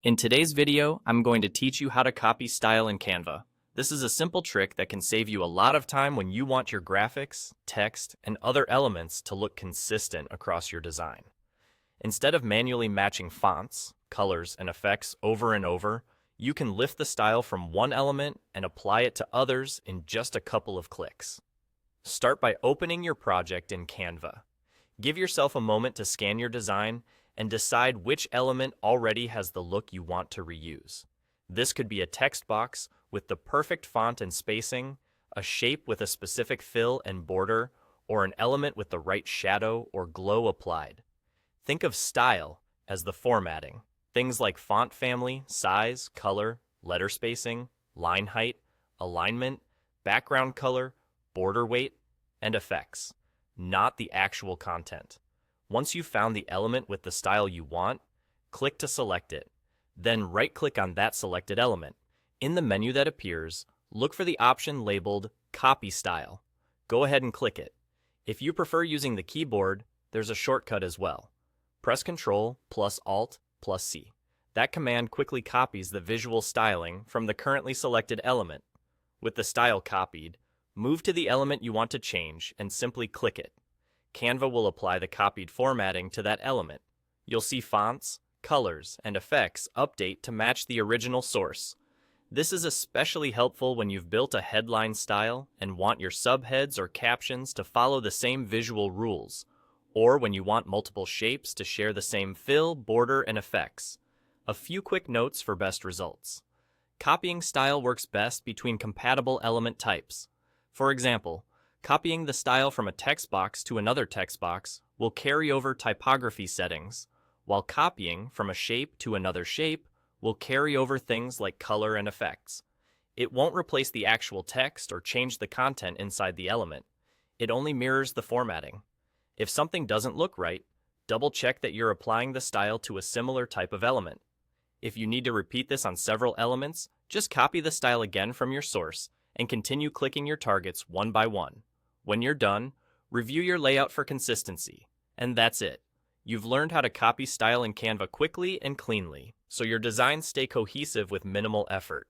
In today's video, I'm going to teach you how to copy style in Canva. This is a simple trick that can save you a lot of time when you want your graphics, text, and other elements to look consistent across your design. Instead of manually matching fonts, colors, and effects over and over, you can lift the style from one element and apply it to others in just a couple of clicks. Start by opening your project in Canva. Give yourself a moment to scan your design and decide which element already has the look you want to reuse. This could be a text box with the perfect font and spacing, a shape with a specific fill and border, or an element with the right shadow or glow applied. Think of style as the formatting. Things like font family, size, color, letter spacing, line height, alignment, background color, border weight, and effects, not the actual content. Once you've found the element with the style you want, click to select it. Then right-click on that selected element. In the menu that appears, look for the option labeled Copy Style. Go ahead and click it. If you prefer using the keyboard, there's a shortcut as well. Press Ctrl plus Alt plus C. That command quickly copies the visual styling from the currently selected element. With the style copied, move to the element you want to change and simply click it. Canva will apply the copied formatting to that element. You'll see fonts, colors, and effects update to match the original source. This is especially helpful when you've built a headline style and want your subheads or captions to follow the same visual rules, or when you want multiple shapes to share the same fill, border, and effects. A few quick notes for best results. Copying style works best between compatible element types. For example, copying the style from a text box to another text box will carry over typography settings, while copying from a shape to another shape will carry over things like color and effects. It won't replace the actual text or change the content inside the element. It only mirrors the formatting. If something doesn't look right, double-check that you're applying the style to a similar type of element. If you need to repeat this on several elements, just copy the style again from your source and continue clicking your targets one by one. When you're done, review your layout for consistency. And that's it. You've learned how to copy style in Canva quickly and cleanly, so your designs stay cohesive with minimal effort.